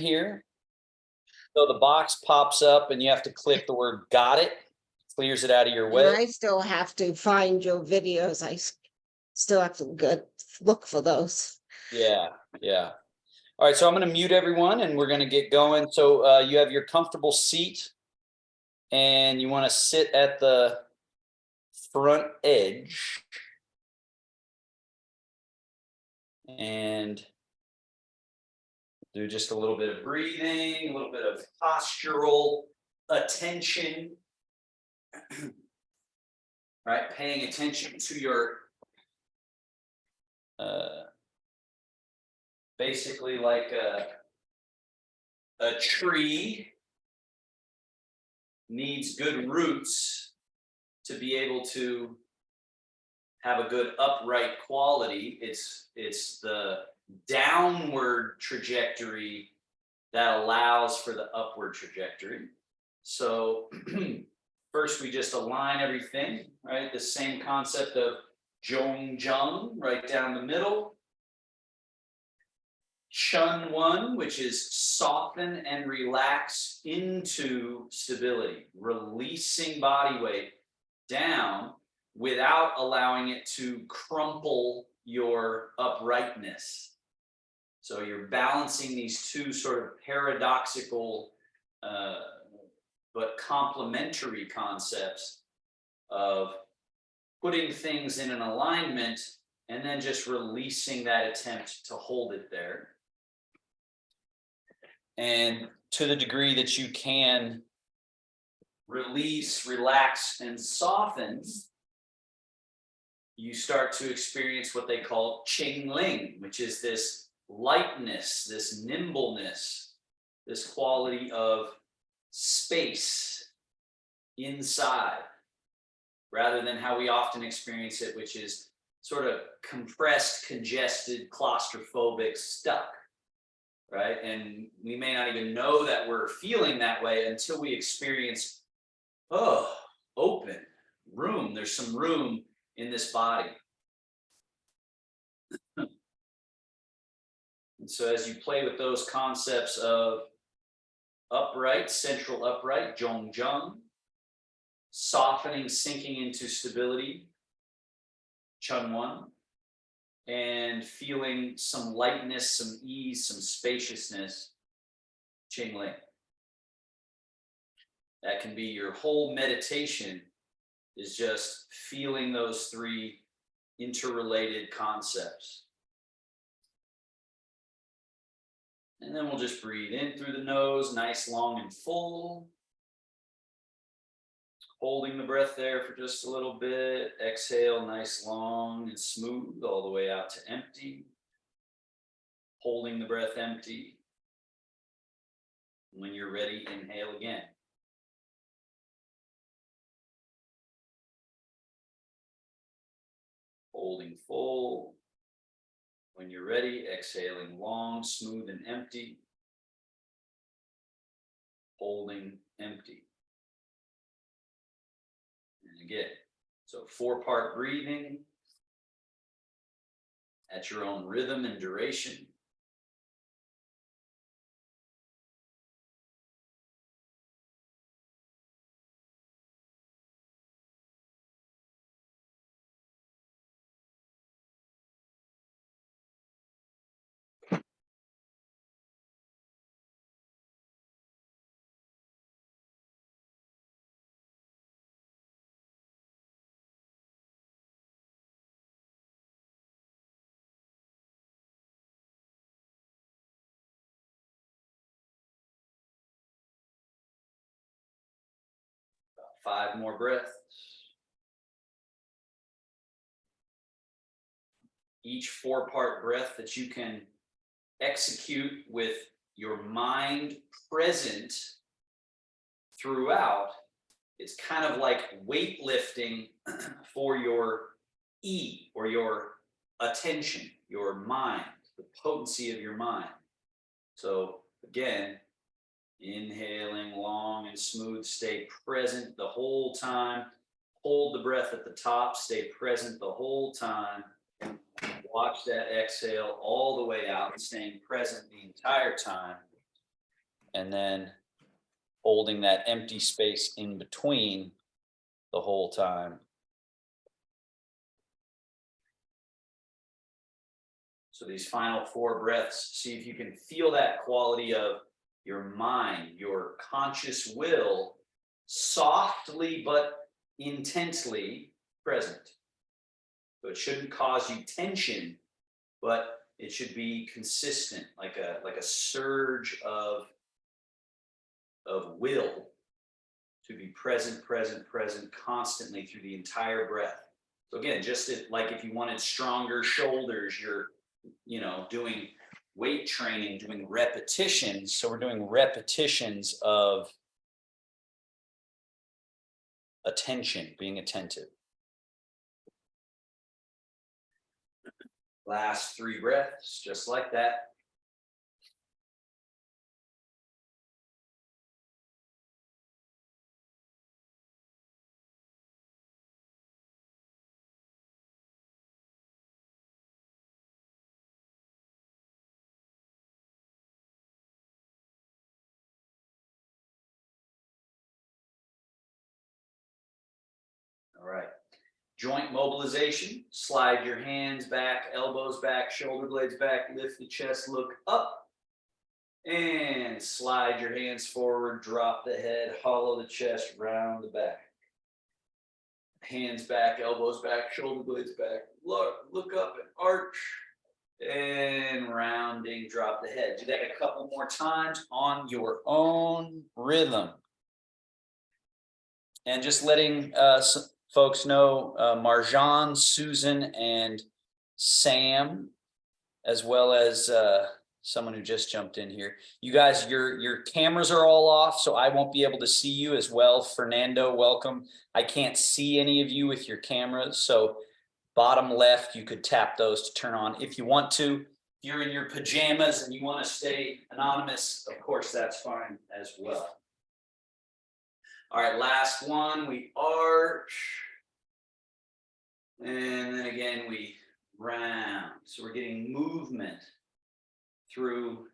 here. So the box pops up and you have to click the word "got it," clears it out of your And way. I still have to find your videos. Still have to look for those. Yeah, yeah. All right, so I'm going to mute everyone and we're going to get going. So you have your comfortable seat and you want to sit at the front edge and do just a little bit of breathing, a little bit of postural attention, right? Paying attention to your basically like a tree needs good roots to be able to have a good upright quality. It's the downward trajectory that allows for the upward trajectory. So first we just align everything, right? The same concept of Zhong right down the middle. Chun one, which is soften and relax into stability, releasing body weight down without allowing it to crumple your uprightness. So you're balancing these two sort of paradoxical but complementary concepts of putting things in an alignment and then just releasing that attempt to hold it there. And to the degree that you can release, relax, and soften, you start to experience what they call Qing Ling, which is this lightness, this nimbleness, this quality of space inside, rather than how we often experience it, which is sort of compressed, congested, claustrophobic, stuck. Right? And we may not even know that we're feeling that way until we experience, oh, open room. There's some room in this body. And so as you play with those concepts of upright, central upright, Zhong, softening, sinking into stability, Chun one, and feeling some lightness, some ease, some spaciousness, Qing Ling. That can be your whole meditation, is just feeling those three interrelated concepts. And then we'll just breathe in through the nose, nice, long, and full. Holding the breath there for just a little bit. Exhale, nice, long, and smooth, all the way out to empty. Holding the breath empty. When you're ready, inhale again. Holding full. When you're ready, exhaling long, smooth, and empty. Holding empty. And again, so 4-part breathing at your own rhythm and duration. About 5 more breaths. Each 4-part breath that you can execute with your mind present throughout, it's kind of like weightlifting for your E, or your attention, your mind, the potency of your mind. So again, inhaling long and smooth, stay present the whole time. Hold the breath at the top, stay present the whole time. Watch that exhale all the way out, staying present the entire time. and then holding that empty space in between the whole time. So these final 4 breaths, see if you can feel that quality of your mind, your conscious will, softly but intensely present. So it shouldn't cause you tension, but it should be consistent, like a surge of will to be present, present, present constantly through the entire breath. So again, like if you wanted stronger shoulders, you're, doing weight training, doing repetitions. So we're doing repetitions of attention, being attentive. Last 3 breaths, just like that. All right. Joint mobilization. Slide your hands back, elbows back, shoulder blades back, lift the chest, look up. And slide your hands forward, drop the head, hollow the chest, round the back. Hands back, elbows back, shoulder blades back. Look up and arch. And rounding, drop the head. Do that a couple more times on your own rhythm. And just letting folks know, Marjan, Susan, and Sam, as well as someone who just jumped in here. You guys, your cameras are all off, so I won't be able to see you as well. Fernando, welcome. I can't see any of you with your cameras, so bottom left, you could tap those to turn on if you want to. If you're in your pajamas and you want to stay anonymous, of course, that's fine as well. All right, last one, we arch. And then again, we round. So we're getting movement through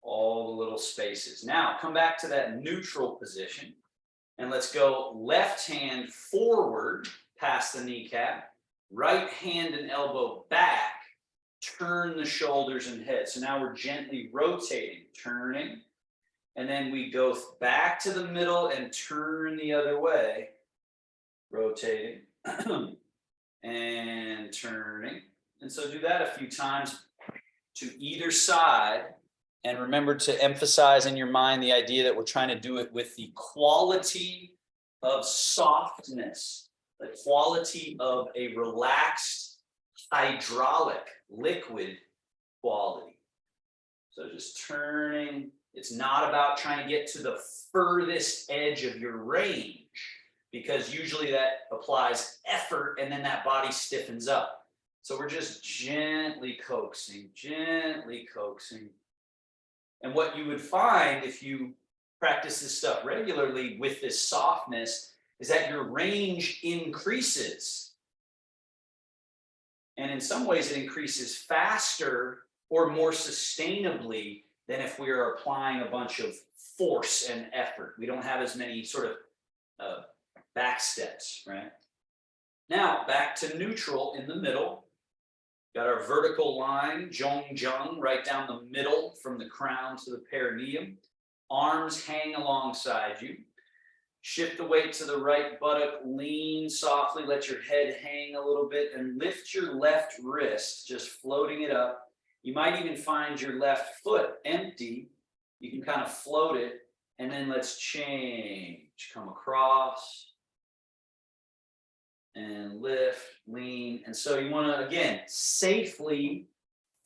all the little spaces. Now, come back to that neutral position. And let's go left hand forward past the kneecap, right hand and elbow back, turn the shoulders and head. So now we're gently rotating, turning, and then we go back to the middle and turn the other way, rotating and turning. And so do that a few times to either side. And remember to emphasize in your mind the idea that we're trying to do it with the quality of softness, the quality of a relaxed hydraulic liquid quality. So just turning. It's not about trying to get to the furthest edge of your range, because usually that applies effort and then that body stiffens up. So we're just gently coaxing, gently coaxing. And what you would find if you practice this stuff regularly with this softness is that your range increases. And in some ways it increases faster or more sustainably than if we are applying a bunch of force and effort. We don't have as many sort of back steps, right? Now back to neutral in the middle. Got our vertical line, zhong-zheng, right down the middle from the crown to the perineum. Arms hang alongside you. Shift the weight to the right buttock, lean softly, let your head hang a little bit, and lift your left wrist, just floating it up. You might even find your left foot empty. You can kind of float it, and then let's change. Come across. And lift, lean. And so you want to, again, safely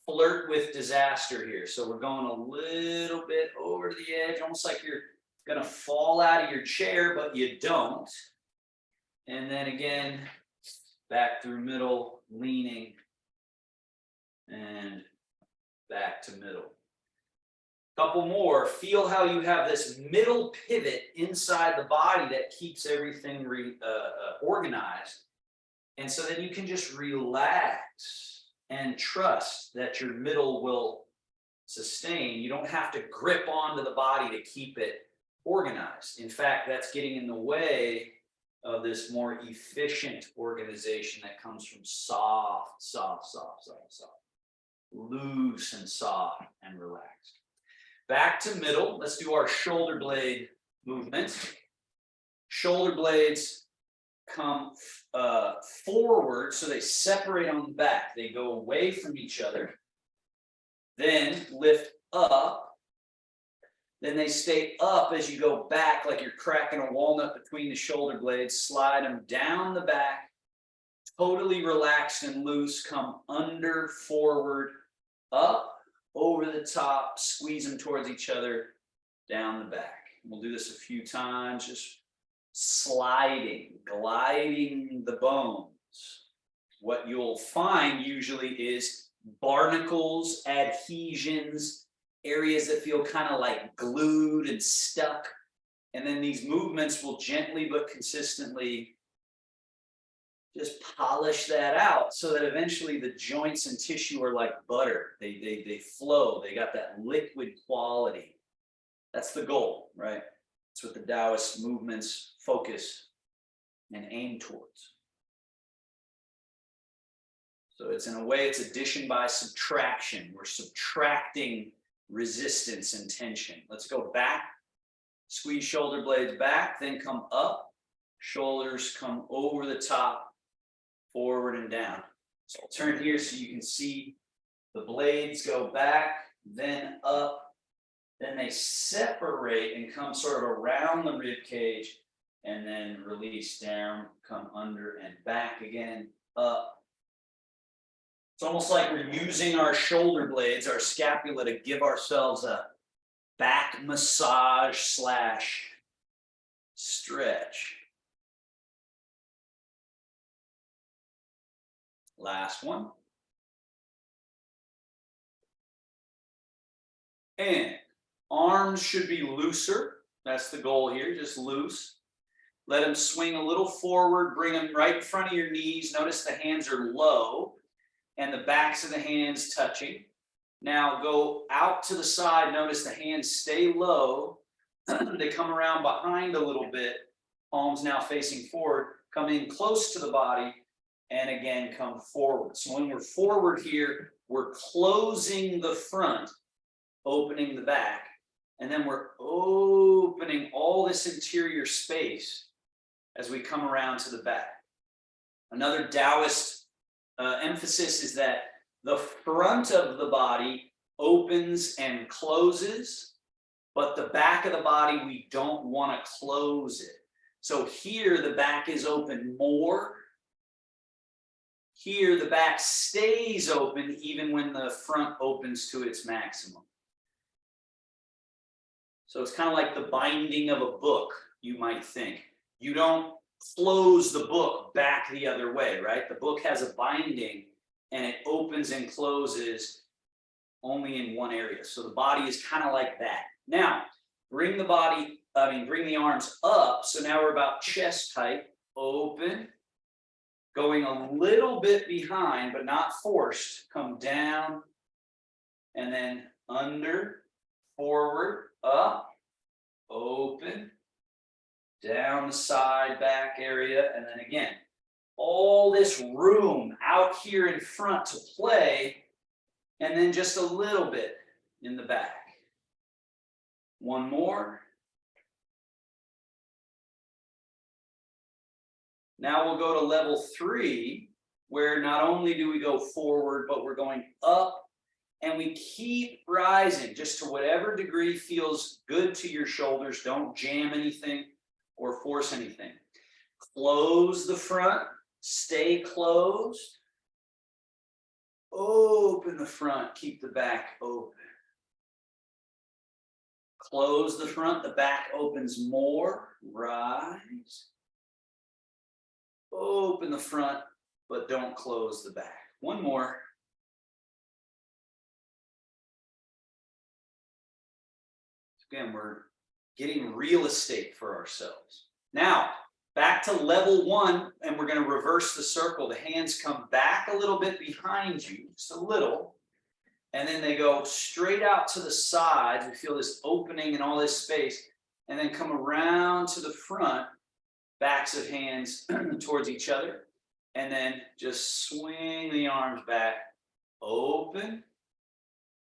flirt with disaster here. So we're going a little bit over the edge, almost like you're going to fall out of your chair, but you don't. And then again, back through middle, leaning, and back to middle. Couple more. Feel how you have this middle pivot inside the body that keeps everything organized. And so then you can just relax and trust that your middle will sustain, you don't have to grip onto the body to keep it organized. In fact, that's getting in the way of this more efficient organization that comes from soft, loose and soft and relaxed. Back to middle, let's do our shoulder blade movement. Shoulder blades come forward, so they separate on the back. They go away from each other, then lift up. Then they stay up as you go back, like you're cracking a walnut between the shoulder blades. Slide them down the back, totally relaxed and loose. Come under, forward, up, over the top. Squeeze them towards each other, down the back. We'll do this a few times, just sliding, gliding the bones. What you'll find usually is barnacles, adhesions, areas that feel kind of like glued and stuck. And then these movements will gently but consistently just polish that out so that eventually the joints and tissue are like butter. They flow. They got that liquid quality. That's the goal, right? That's what the Taoist movements focus and aim towards. So it's in a way, it's addition by subtraction. We're subtracting resistance and tension. Let's go back, squeeze shoulder blades back, then come up, shoulders come over the top, forward and down. So I'll turn here so you can see the blades go back, then up, then they separate and come sort of around the rib cage, and then release down, come under and back again, up. It's almost like we're using our shoulder blades, our scapula, to give ourselves a back massage / stretch. Last one. And arms should be looser. That's the goal here, just loose. Let them swing a little forward, bring them right in front of your knees. Notice the hands are low and the backs of the hands touching. Now go out to the side. Notice the hands stay low. They come around behind a little bit. Palms now facing forward. Come in close to the body and again come forward. So when we're forward here, we're closing the front, opening the back, and then we're opening all this interior space as we come around to the back. Another Taoist emphasis is that the front of the body opens and closes, but the back of the body, we don't want to close it. So here the back is open more. Here the back stays open even when the front opens to its maximum. So it's kind of like the binding of a book, you might think. You don't close the book back the other way, right? The book has a binding and it opens and closes only in one area. So the body is kind of like that. Now, bring the arms up. So now we're about chest height, open, going a little bit behind, but not forced. Come down and then under, forward, up, open, down the side, back area, and then again. All this room out here in front to play, and then just a little bit in the back. One more. Now we'll go to level 3, where not only do we go forward, but we're going up, and we keep rising just to whatever degree feels good to your shoulders. Don't jam anything or force anything. Close the front, stay closed. Open the front, keep the back open. Close the front, the back opens more, rise. Open the front, but don't close the back. One more. Again, we're getting real estate for ourselves. Now, back to level 1, and we're going to reverse the circle. The hands come back a little bit behind you, just a little. and then they go straight out to the sides. We feel this opening and all this space, and then come around to the front, backs of hands towards each other, and then just swing the arms back, open,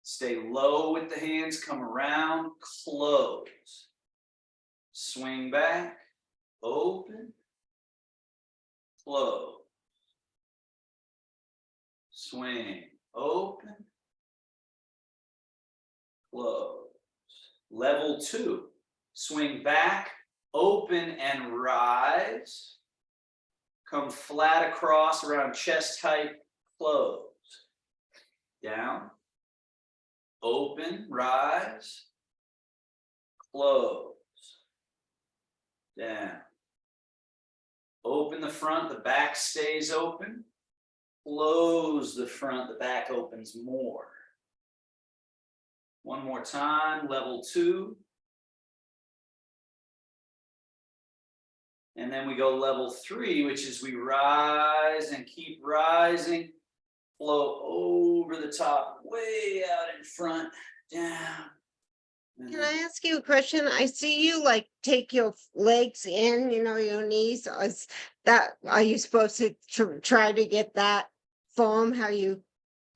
stay low with the hands, come around, close, swing back, open, close, swing, open, close. Level 2, swing back, open and rise. Come flat across around chest height, close. Down, open, rise, close, down. Open the front, the back stays open. Close the front, the back opens more. One more time, level 2. And then we go level 3, which is we rise and keep rising. Flow over the top, way out in front, down. Can I ask you a question? I see you like take your legs in, your knees. Are you supposed to try to get that form? How you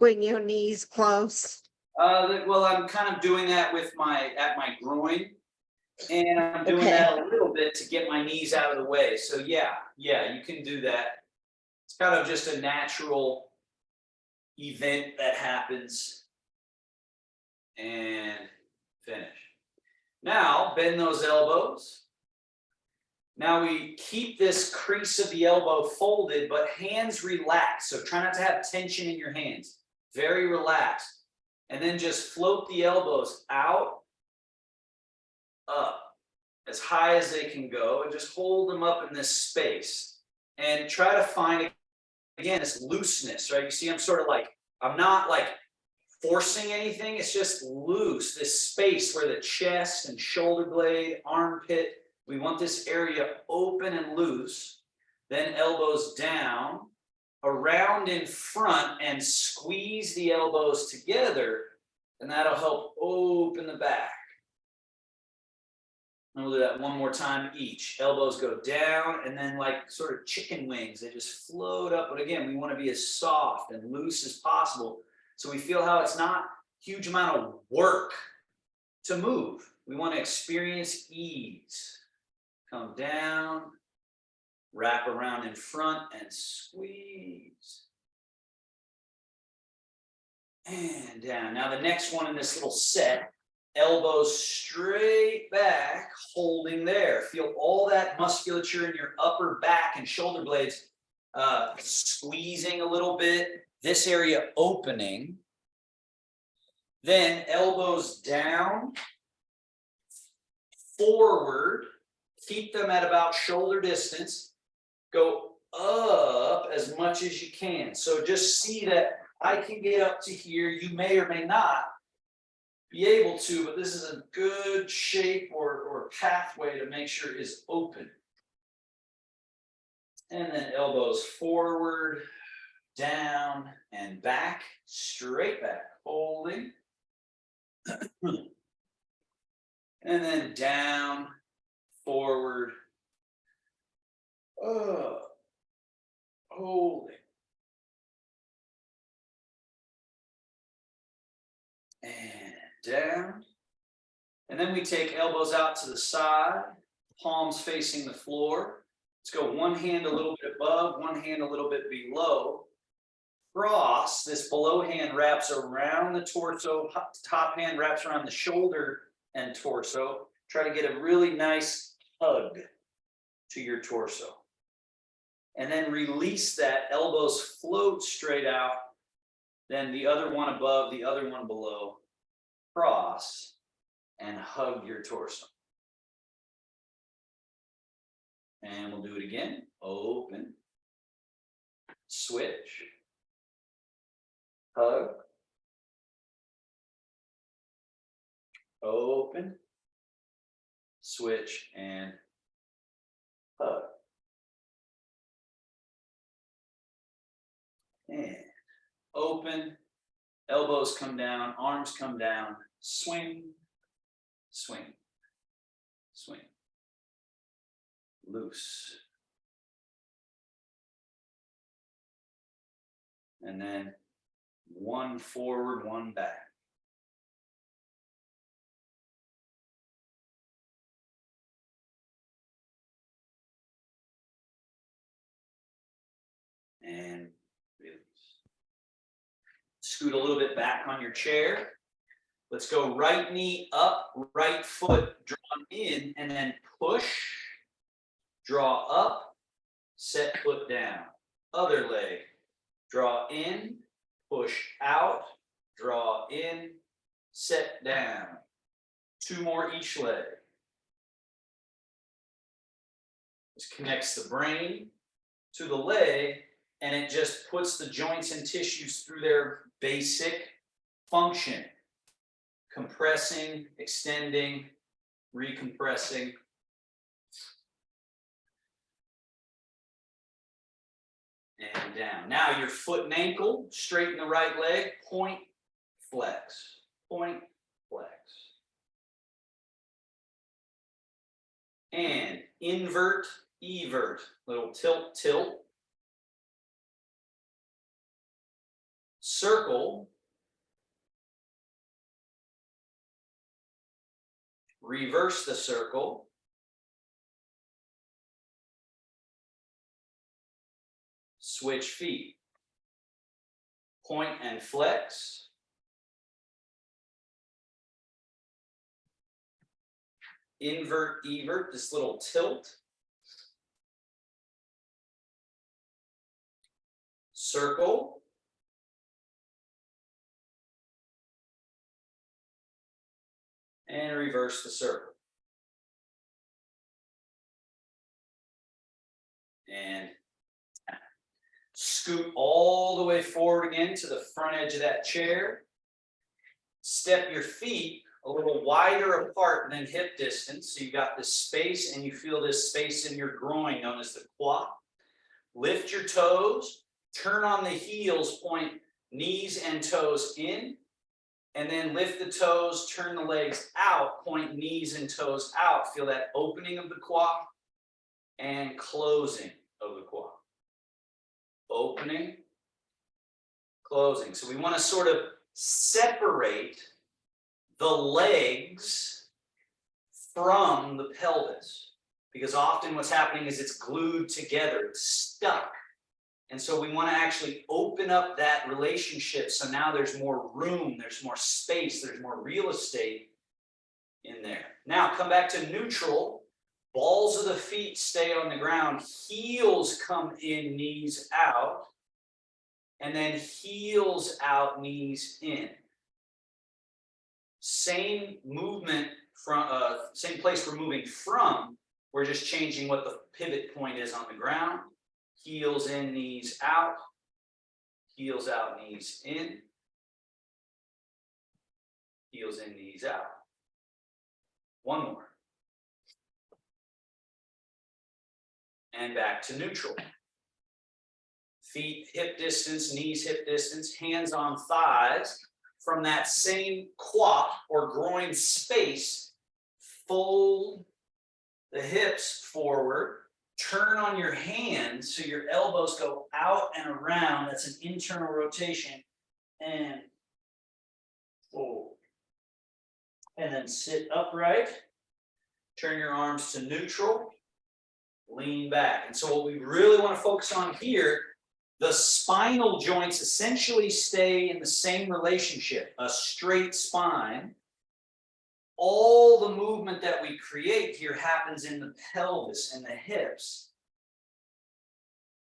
bring your knees close? Well, I'm kind of doing that with my groin, and I'm doing that a little bit to get my knees out of the way. So yeah, you can do that. It's kind of just a natural event that happens, and finish. Now bend those elbows. Now we keep this crease of the elbow folded, but hands relaxed. So try not to have tension in your hands. Very relaxed. And then just float the elbows out, up, as high as they can go, and just hold them up in this space. And try to find, again, this looseness, right? You see, I'm not like forcing anything. It's just loose, this space where the chest and shoulder blade, armpit, we want this area open and loose. Then elbows down, around in front, and squeeze the elbows together, and that'll help open the back. And we'll do that one more time each. Elbows go down, and then like sort of chicken wings, they just float up. But again, we want to be as soft and loose as possible, so we feel how it's not a huge amount of work to move. We want to experience ease. Come down, wrap around in front, and squeeze. And down. Now the next one in this little set, elbows straight back, holding there. Feel all that musculature in your upper back and shoulder blades squeezing a little bit. This area opening. Then elbows down, forward. Keep them at about shoulder distance. Go up as much as you can. So just see that I can get up to here. You may or may not be able to, but this is a good shape or pathway to make sure it is open. And then elbows forward, down, and back, straight back, holding. And then down, forward, up, holding. And down. And then we take elbows out to the side, palms facing the floor. Let's go one hand a little bit above, one hand a little bit below. Cross, this below hand wraps around the torso, top hand wraps around the shoulder and torso. Try to get a really nice hug to your torso. And then release that, elbows float straight out. Then the other one above, the other one below. Cross and hug your torso. And we'll do it again. Open. Switch. Hug. Open. Switch and hug. And open. elbows come down, arms come down, swing, swing, swing, loose. And then one forward, one back. And release. Scoot a little bit back on your chair. Let's go right knee up, right foot drawn in, and then push, draw up, set foot down. Other leg, draw in, push out, draw in, set down. 2 more each leg. This connects the brain to the leg, and it just puts the joints and tissues through their basic function. Compressing, extending, recompressing. And down. Now your foot and ankle, straighten the right leg, point, flex, point, flex. And invert, evert, little tilt, tilt. Circle. Reverse the circle. Switch feet. Point and flex. Invert, evert, this little tilt. Circle. And reverse the circle. And scoot all the way forward again to the front edge of that chair. Step your feet a little wider apart than hip distance. So you got this space and you feel this space in your groin known as the quad. Lift your toes, turn on the heels, point knees and toes in. And then lift the toes, turn the legs out, point knees and toes out. Feel that opening of the quad and closing of the quad. Opening, closing. So we want to sort of separate the legs from the pelvis, because often what's happening is it's glued together, it's stuck. And so we want to actually open up that relationship. So now there's more room, there's more space, there's more real estate in there. Now come back to neutral. Balls of the feet stay on the ground. Heels come in, knees out. And then heels out, knees in. Same movement from, same place we're moving from. We're just changing what the pivot point is on the ground. Heels in, knees out. Heels out, knees in. Heels in, knees out. One more. And back to neutral. Feet hip distance, knees hip distance, hands on thighs. From that same quad or groin space, fold the hips forward. Turn on your hands so your elbows go out and around. That's an internal rotation. And fold. And then sit upright. Turn your arms to neutral. Lean back. And so what we really want to focus on here, the spinal joints essentially stay in the same relationship, a straight spine. All the movement that we create here happens in the pelvis and the hips.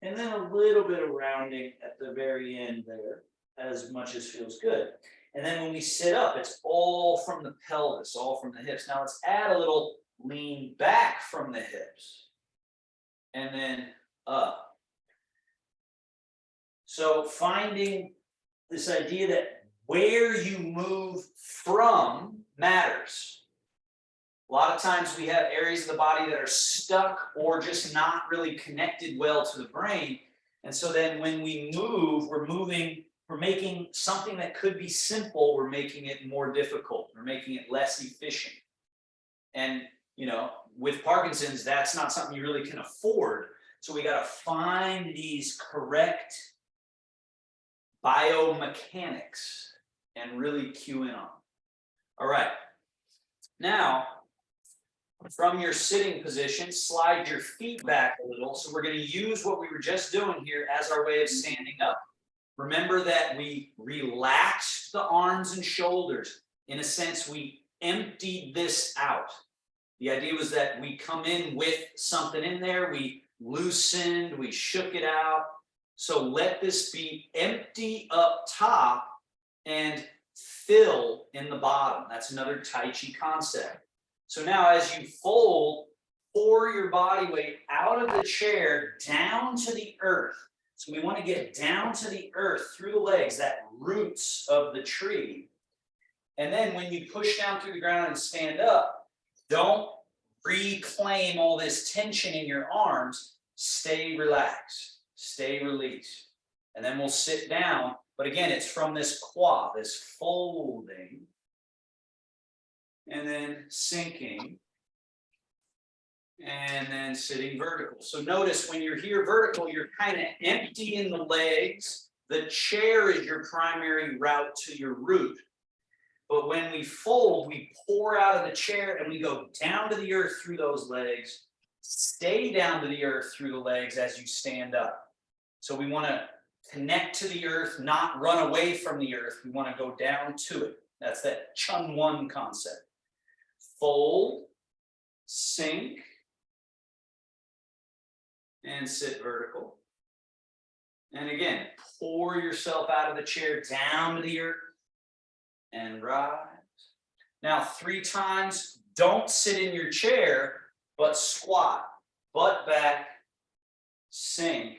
And then a little bit of rounding at the very end there, as much as feels good. And then when we sit up, it's all from the pelvis, all from the hips. Now let's add a little lean back from the hips. And then up. So finding this idea that where you move from matters. A lot of times we have areas of the body that are stuck or just not really connected well to the brain. And so then when we move, we're moving we're making something that could be simple, we're making it more difficult. We're making it less efficient. And, you know, with Parkinson's, that's not something you really can afford. So we got to find these correct biomechanics and really cue in on them. All right. Now, from your sitting position, slide your feet back a little. So we're going to use what we were just doing here as our way of standing up. Remember that we relaxed the arms and shoulders. In a sense, we emptied this out. The idea was that we come in with something in there, we loosened, we shook it out. So let this be empty up top and fill in the bottom. That's another Tai Chi concept. So now as you fold, pour your body weight out of the chair down to the earth. So we want to get down to the earth through the legs, that roots of the tree. And then when you push down through the ground and stand up, don't reclaim all this tension in your arms. Stay relaxed, stay released. And then we'll sit down. But again, it's from this qua, this folding, and then sinking, and then sitting vertical. So notice when you're here vertical, you're kind of emptying the legs. The chair is your primary route to your root. But when we fold, we pour out of the chair and we go down to the earth through those legs. Stay down to the earth through the legs as you stand up. So we want to connect to the earth, not run away from the earth. We want to go down to it. That's that Chun One concept. Fold, sink, and sit vertical. And again, pour yourself out of the chair down to the earth and rise. Now 3 times, don't sit in your chair, but squat, butt back, sink.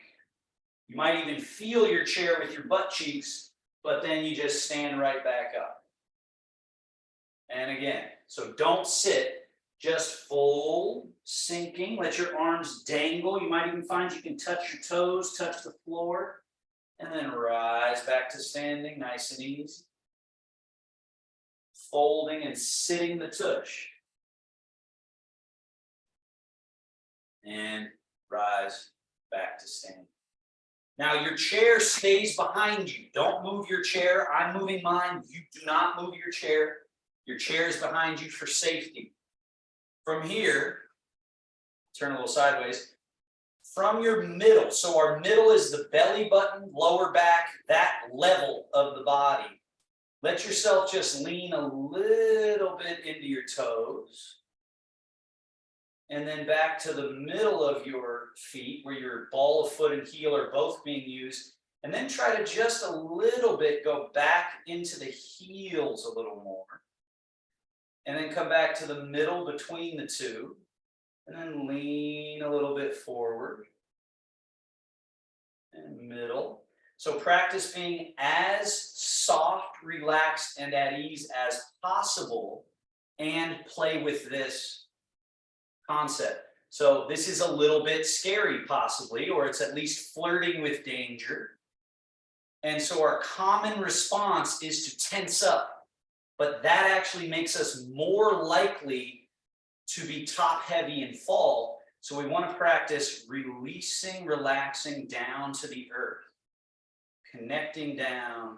You might even feel your chair with your butt cheeks, but then you just stand right back up. And again, so don't sit, just fold, sinking, let your arms dangle. You might even find you can touch your toes, touch the floor, and then rise back to standing, nice and easy. Folding and sitting the tush. And rise back to standing. Now your chair stays behind you. Don't move your chair. I'm moving mine. You do not move your chair. Your chair is behind you for safety. From here, turn a little sideways. From your middle, so our middle is the belly button, lower back, that level of the body. Let yourself just lean a little bit into your toes. And then back to the middle of your feet where your ball of foot and heel are both being used. And then try to just a little bit go back into the heels a little more. And then come back to the middle between the two. And then lean a little bit forward. And middle. So practice being as soft, relaxed, and at ease as possible. And play with this concept. So this is a little bit scary possibly, or it's at least flirting with danger. And so our common response is to tense up, but that actually makes us more likely to be top heavy and fall. So we want to practice releasing, relaxing down to the earth, connecting down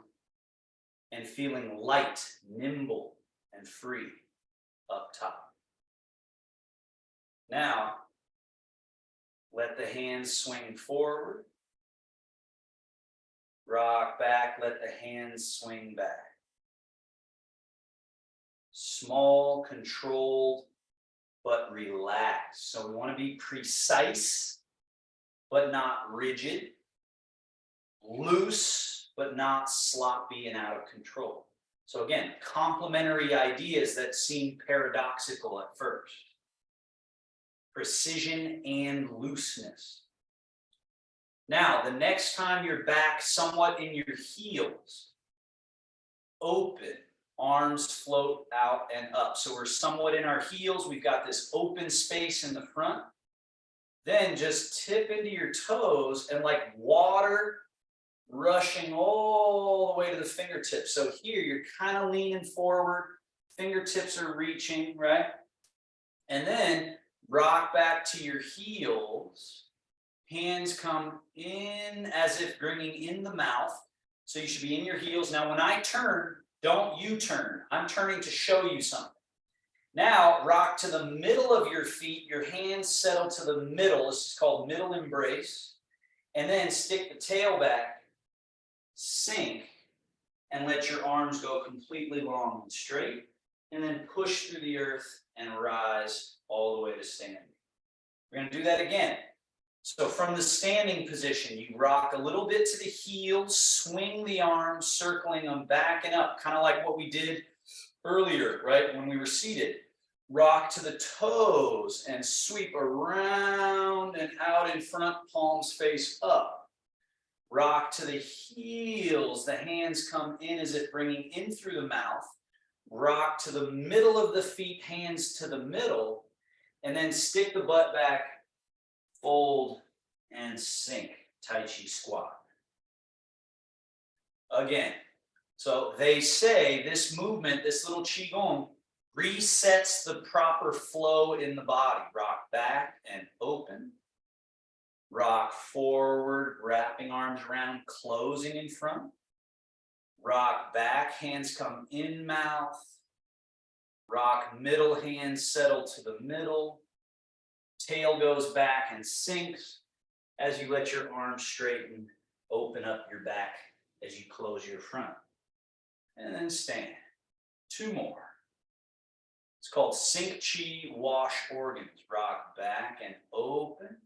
and feeling light, nimble, and free up top. Now, let the hands swing forward. Rock back, let the hands swing back. Small, controlled, but relaxed. So we want to be precise, but not rigid. Loose, but not sloppy and out of control. So again, complementary ideas that seem paradoxical at first. Precision and looseness. Now, the next time you're back somewhat in your heels, open, arms float out and up. So we're somewhat in our heels. We've got this open space in the front. Then just tip into your toes and like water rushing all the fingertips. So here you're kind of leaning forward, fingertips are reaching, right? And then rock back to your heels. Hands come in as if bringing in the mouth. So you should be in your heels. Now, when I turn, don't you turn. I'm turning to show you something. Now, rock to the middle of your feet. Your hands settle to the middle. This is called middle embrace. And then stick the tail back, sink, and let your arms go completely long and straight. And then push through the earth and rise all the way to standing. We're going to do that again. So from the standing position, you rock a little bit to the heels, swing the arms, circling them back and up, kind of like what we did earlier, right, when we were seated. Rock to the toes and sweep around and out in front, palms face up. Rock to the heels, the hands come in as if bringing in through the mouth. Rock to the middle of the feet, hands to the middle, and then stick the butt back, fold, and sink, Tai Chi squat. Again, so they say this movement, this little Qigong, resets the proper flow in the body. Rock back and open. Rock forward, wrapping arms around, closing in front. Rock back, hands come in mouth. Rock middle, hands settle to the middle. Tail goes back and sinks as you let your arms straighten, open up your back as you close your front. And then stand. 2 more. It's called Sink Chi Wash Organs. Rock back and open.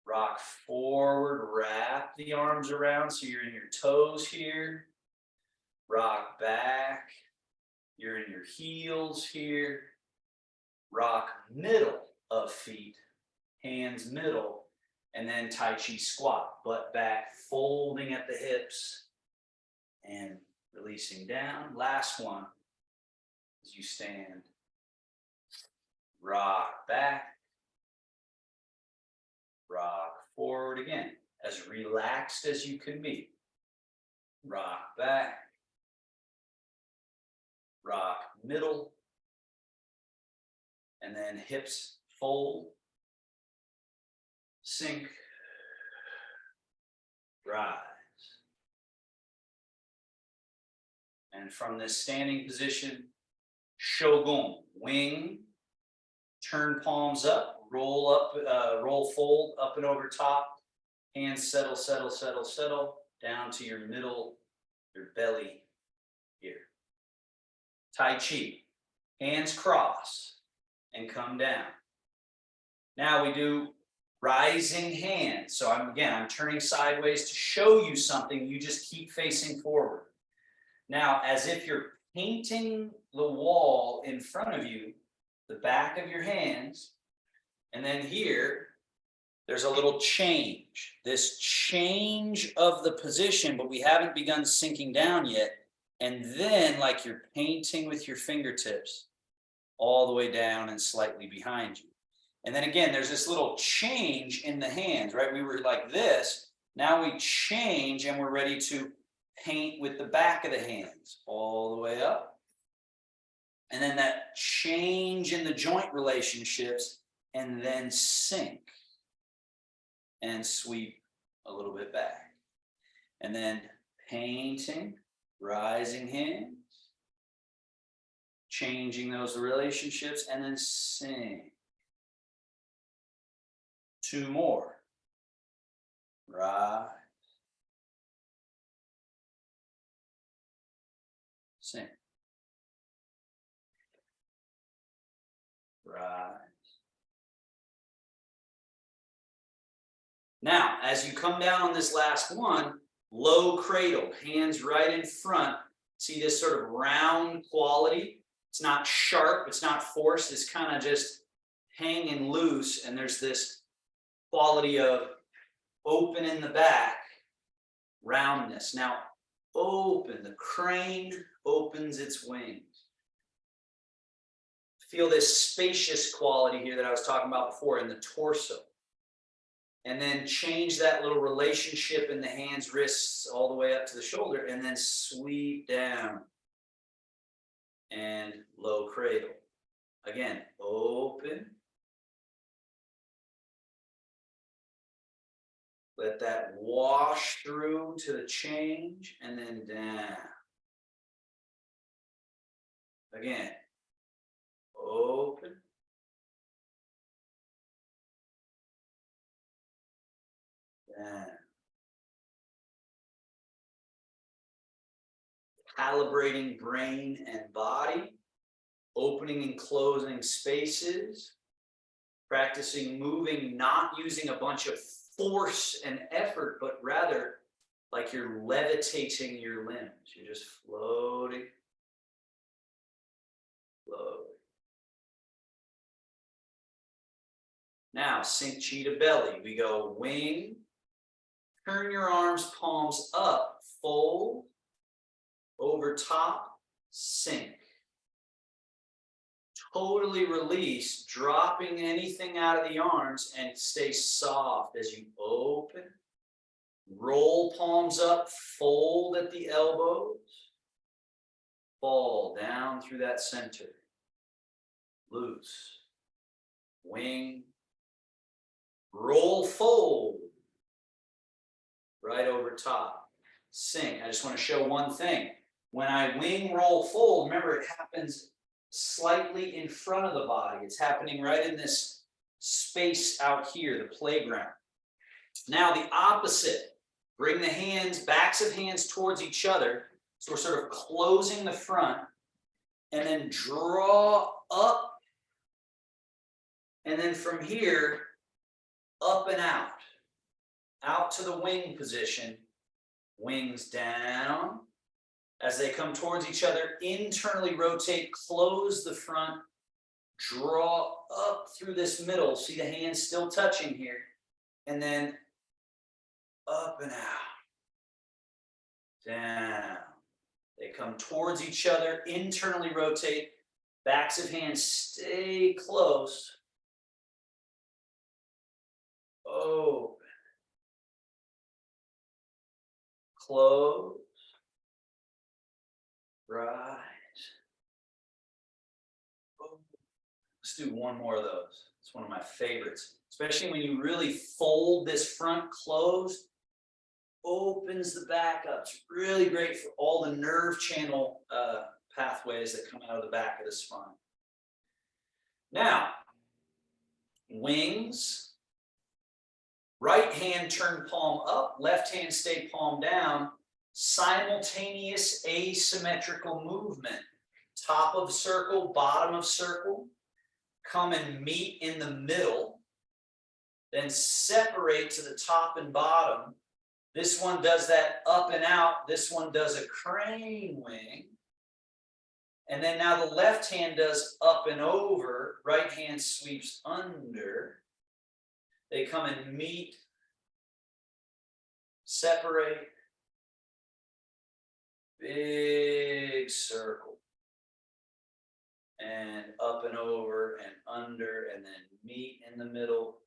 Rock forward, wrap the arms around so you're in your toes here. Rock back, you're in your heels here. Rock middle of feet, hands middle, and then Tai Chi squat. Butt back, folding at the hips and releasing down. Last one. As you stand, rock back, rock forward again, as relaxed as you can be. Rock back, rock middle, and then hips fold, sink, rise. And from this standing position, Shogun, wing, turn palms up, roll up, roll fold up and over top, hands settle, settle, settle, settle, down to your middle, your belly here. Tai Chi, hands cross and come down. Now we do rising hands. So I'm turning sideways to show you something, you just keep facing forward. Now, as if you're painting the wall in front of you, the back of your hands, and then here, there's a little change. This change of the position, but we haven't begun sinking down yet. And then, like you're painting with your fingertips, all the way down and slightly behind you. And then again, there's this little change in the hands, right? We were like this, now we change and we're ready to paint with the back of the hands all the way up. And then that change in the joint relationships and then sink and sweep a little bit back. And then painting, rising hands, changing those relationships, and then sink. 2 more. Rise. Sink. Rise. Now, as you come down on this last one, low cradle, hands right in front. See this sort of round quality? It's not sharp, it's not forced, it's kind of just hanging loose, and there's this quality of open in the back, roundness. Now, open, the crane opens its wings. Feel this spacious quality here that I was talking about before in the torso. And then change that little relationship in the hands, wrists, all the way up to the shoulder, and then sweep down. And low cradle. Again, open. Let that wash through to the change, and then down. Again, open. Down. Calibrating brain and body, opening and closing spaces, practicing moving, not using a bunch of force and effort, but rather like you're levitating your limbs. You're just floating, floating. Now, sink chi to belly. We go wing, turn your arms, palms up, fold, over top, sink. Totally release, dropping anything out of the arms, and stay soft as you open. Roll palms up, fold at the elbows. Fall down through that center. Loose. Wing. Roll, fold. Right over top. Sink. I just want to show one thing. When I wing, roll, fold, remember it happens slightly in front of the body. It's happening right in this space out here, the playground. Now the opposite. Bring the hands, backs of hands towards each other. So we're sort of closing the front, and then draw up. And then from here, up and out to the wing position, wings down. As they come towards each other, internally rotate, close the front, draw up through this middle. See the hands still touching here. And then up and out. Down. They come towards each other, internally rotate, backs of hands stay close. Open. Close. Right. Let's do one more of those. It's one of my favorites, especially when you really fold this front closed, opens the back up. It's really great for all the nerve channel pathways that come out of the back of the spine. Now, wings. Right hand turn palm up, left hand stay palm down. Simultaneous asymmetrical movement. Top of circle, bottom of circle. Come and meet in the middle. Then separate to the top and bottom. This one does that up and out. This one does a crane wing. And then now the left hand does up and over. Right hand sweeps under. They come and meet. Separate. Big circle. And up and over and under, and then meet in the middle.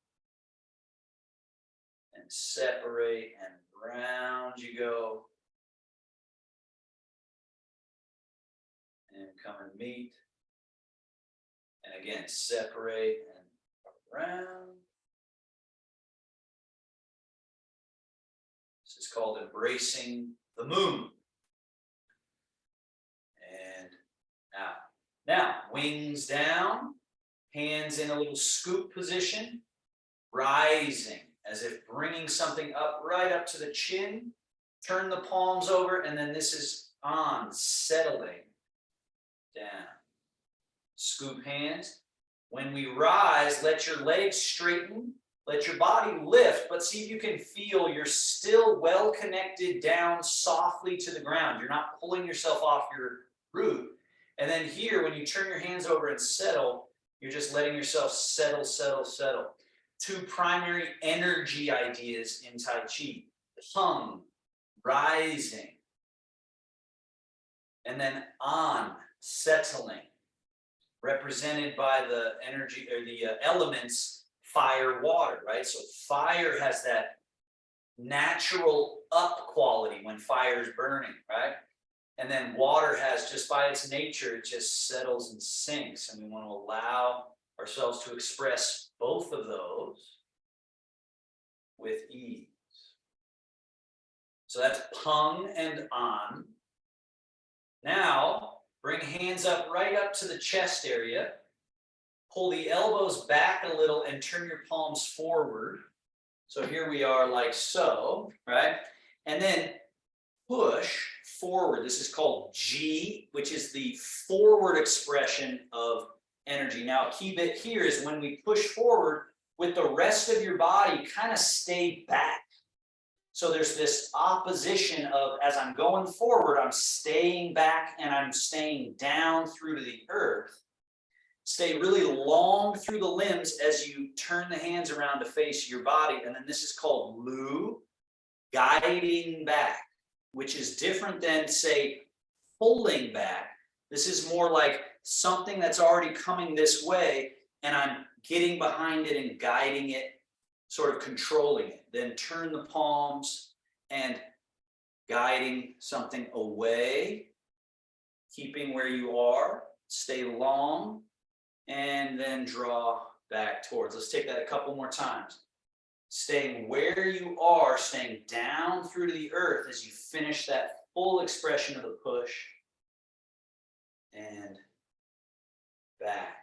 And separate, and round you go. And come and meet. And again, separate and around. This is called embracing the moon. And out. Now, wings down, hands in a little scoop position, rising as if bringing something up right up to the chin. Turn the palms over, and then this is on, settling down. Scoop hands. When we rise, let your legs straighten, let your body lift, but see if you can feel you're still well connected down softly to the ground. You're not pulling yourself off your root. And then here, when you turn your hands over and settle, you're just letting yourself settle, settle, settle. Two primary energy ideas in Tai Chi. Hung, rising. And then on, settling. Represented by the energy or the elements, fire, water, right? So fire has that natural up quality when fire is burning, right? And then water has, just by its nature, it just settles and sinks. And we want to allow ourselves to express both of those with ease. So that's pung and an. Now, bring hands up right up to the chest area. Pull the elbows back a little and turn your palms forward. So here we are like so, right? And then push forward. This is called G, which is the forward expression of energy. Now, a key bit here is when we push forward, with the rest of your body, kind of stay back. So there's this opposition of, as I'm going forward, I'm staying back and I'm staying down through to the earth. Stay really long through the limbs as you turn the hands around to face your body. And then this is called Lu, guiding back, which is different than, say, pulling back. This is more like something that's already coming this way, and I'm getting behind it and guiding it, sort of controlling it. Then turn the palms and guiding something away, keeping where you are, stay long, and then draw back towards. Let's take that a couple more times. Staying where you are, staying down through to the earth as you finish that full expression of the push, and back.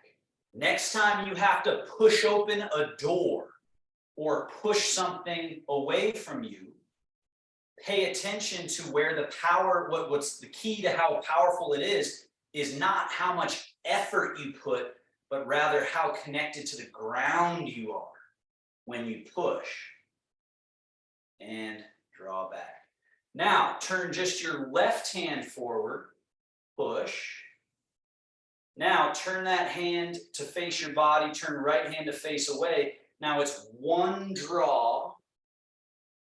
Next time you have to push open a door or push something away from you, pay attention to where the power, what's the key to how powerful it is not how much effort you put, but rather how connected to the ground you are when you push. And draw back. Now, turn just your left hand forward, push. Now, turn that hand to face your body, turn right hand to face away. Now it's one draw,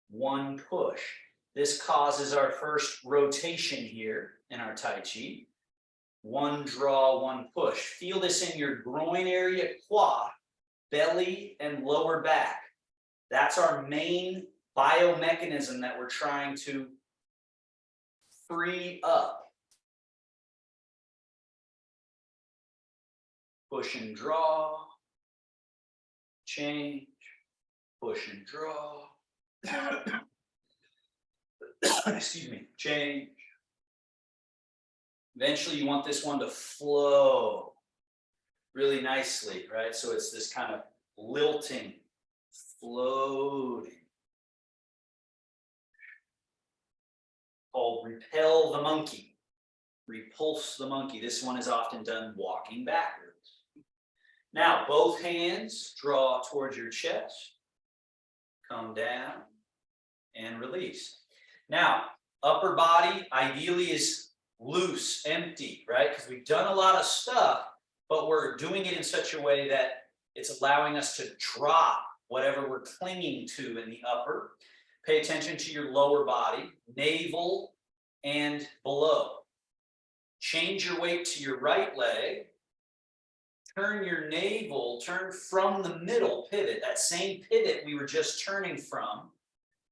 one push. This causes our first rotation here in our Tai Chi. One draw, one push. Feel this in your groin area, quad, belly, and lower back. That's our main biomechanism that we're trying to free up. Push and draw, change, push and draw. Excuse me, change. Eventually you want this one to flow really nicely, right? So it's this kind of lilting, floating. Called repel the monkey, repulse the monkey. This one is often done walking backwards. Now, both hands draw towards your chest, come down, and release. Now, upper body ideally is loose, empty, right? Because we've done a lot of stuff, but we're doing it in such a way that it's allowing us to drop whatever we're clinging to in the upper. Pay attention to your lower body, navel and below. Change your weight to your right leg. Turn your navel, turn from the middle pivot, that same pivot we were just turning from,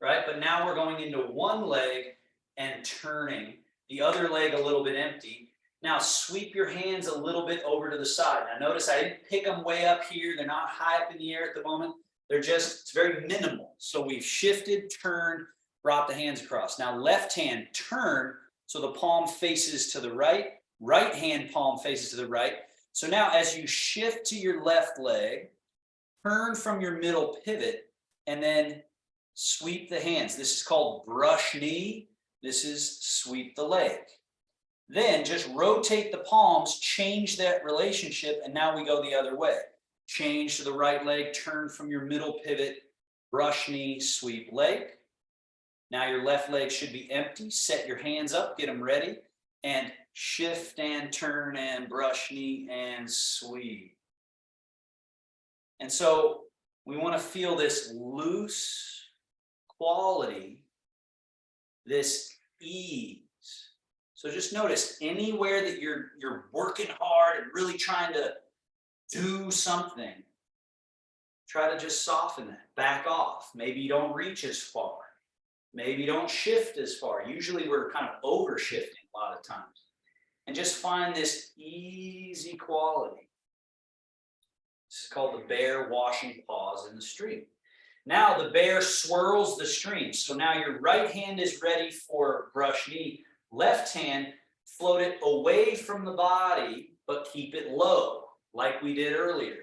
right? But now we're going into one leg and turning, the other leg a little bit empty. Now sweep your hands a little bit over to the side. Now notice I didn't pick them way up here. They're not high up in the air at the moment. They're just, it's very minimal. So we've shifted, turned, brought the hands across. Now left hand, turn, so the palm faces to the right. Right hand palm faces to the right. So now as you shift to your left leg, turn from your middle pivot, and then sweep the hands. This is called brush knee. This is sweep the leg. Then just rotate the palms, change that relationship, and now we go the other way. Change to the right leg, turn from your middle pivot, brush knee, sweep leg. Now your left leg should be empty. Set your hands up, get them ready, and shift and turn and brush knee and sweep. And so we want to feel this loose quality, this ease. So just notice anywhere that you're working hard and really trying to do something, try to just soften that, back off. Maybe you don't reach as far. Maybe you don't shift as far. Usually we're kind of over shifting a lot of times. And just find this easy quality. This is called the bear washing paws in the stream. Now the bear swirls the stream. So now your right hand is ready for brush knee. Left hand, float it away from the body, but keep it low, like we did earlier.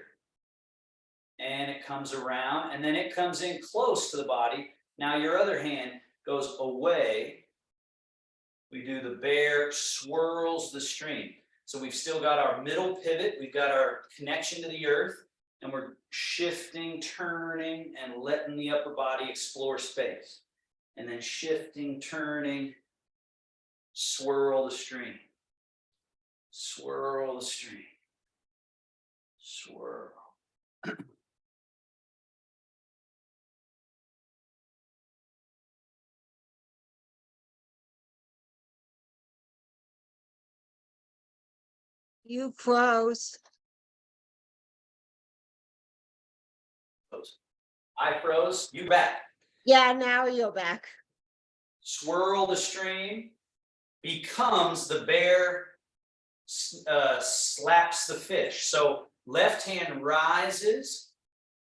And it comes around, and then it comes in close to the body. Now your other hand goes away. We do the bear swirls the stream. So we've still got our middle pivot, we've got our connection to the earth, and we're shifting, turning, and letting the upper body explore space. And then shifting, turning, swirl the stream. Swirl the stream. Swirl. You froze. I froze, you back. Yeah, now you're back. Swirl the stream becomes the bear slaps the fish. So left hand rises,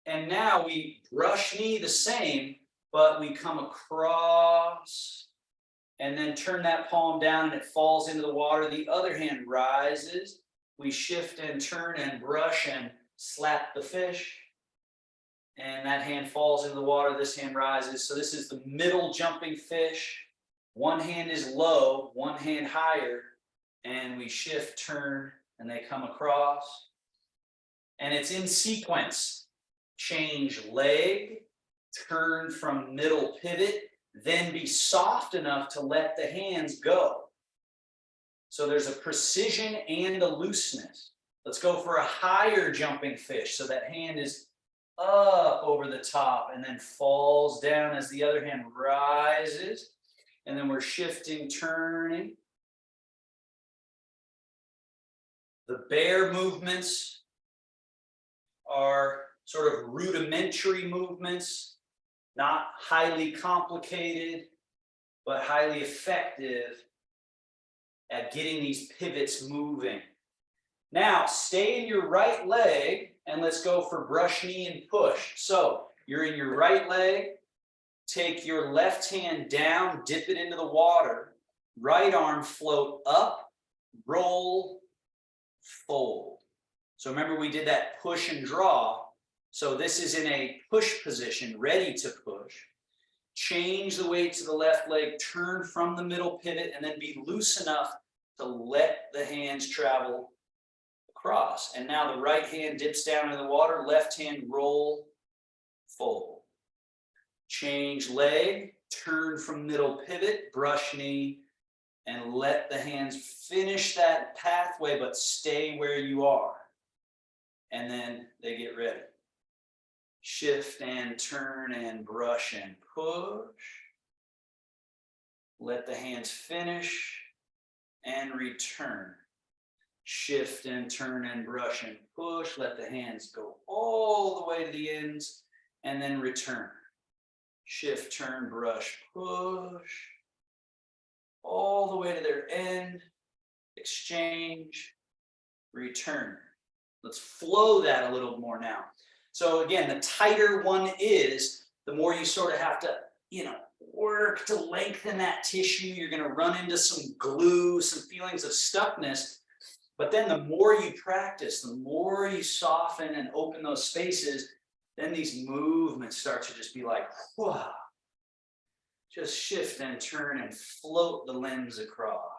and now we brush knee the same, but we come across and then turn that palm down and it falls into the water. The other hand rises. We shift and turn and brush and slap the fish. And that hand falls into the water, this hand rises. So this is the middle jumping fish. One hand is low, one hand higher, and we shift, turn, and they come across. And it's in sequence. Change leg, turn from middle pivot, then be soft enough to let the hands go. So there's a precision and a looseness. Let's go for a higher jumping fish. So that hand is up over the top and then falls down as the other hand rises. And then we're shifting, turning. The bear movements are sort of rudimentary movements, not highly complicated, but highly effective at getting these pivots moving. Now, stay in your right leg and let's go for brush knee and push. So you're in your right leg, take your left hand down, dip it into the water, right arm float up, roll, fold. So remember we did that push and draw. So this is in a push position, ready to push. Change the weight to the left leg, turn from the middle pivot, and then be loose enough to let the hands travel across. And now the right hand dips down in the water, left hand roll, fold. Change leg, turn from middle pivot, brush knee, and let the hands finish that pathway, but stay where you are. And then they get ready. Shift and turn and brush and push. Let the hands finish and return. Shift and turn and brush and push. Let the hands go all the way to the ends and then return. Shift, turn, brush, push. All the way to their end. Exchange, return. Let's flow that a little more now. So again, the tighter one is, the more you sort of have to, work to lengthen that tissue. You're going to run into some glue, some feelings of stuckness. But then the more you practice, the more you soften and open those spaces, then these movements start to just be like, wow. Just shift and turn and float the limbs across.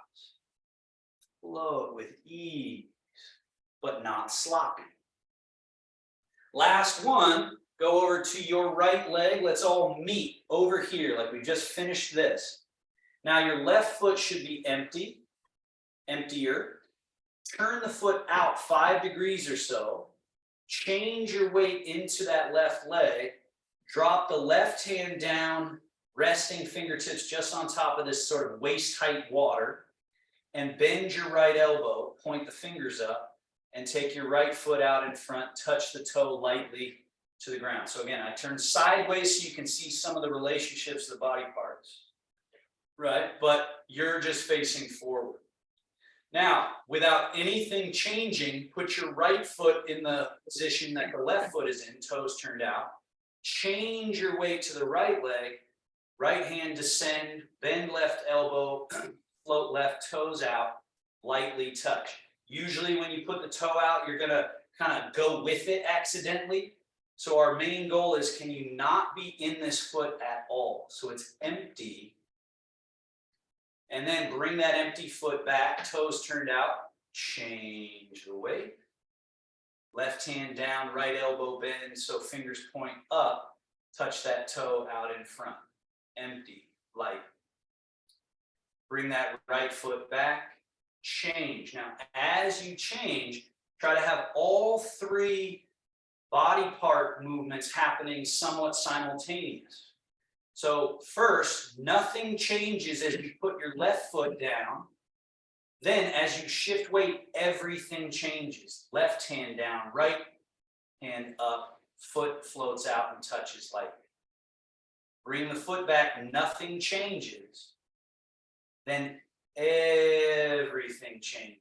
Float with ease, but not sloppy. Last one, go over to your right leg. Let's all meet over here like we just finished this. Now your left foot should be empty, emptier. Turn the foot out 5 degrees or so. Change your weight into that left leg. Drop the left hand down, resting fingertips just on top of this sort of waist height water. And bend your right elbow, point the fingers up, and take your right foot out in front, touch the toe lightly, to the ground. So again, I turn sideways so you can see some of the relationships of the body parts, right? But you're just facing forward. Now, without anything changing, put your right foot in the position that the left foot is in, toes turned out. Change your weight to the right leg, right hand descend, bend left elbow, float left toes out, lightly touch. Usually when you put the toe out, you're gonna kind of go with it accidentally. So our main goal is, can you not be in this foot at all? So it's empty. And then bring that empty foot back, toes turned out, change the weight. Left hand down, right elbow bend, so fingers point up, touch that toe out in front. Empty, light. Bring that right foot back, change. Now, as you change, try to have all three body part movements happening somewhat simultaneous. So first, nothing changes as you put your left foot down. Then as you shift weight, everything changes. Left hand down, right hand up, foot floats out and touches lightly. Bring the foot back, nothing changes. Then everything changes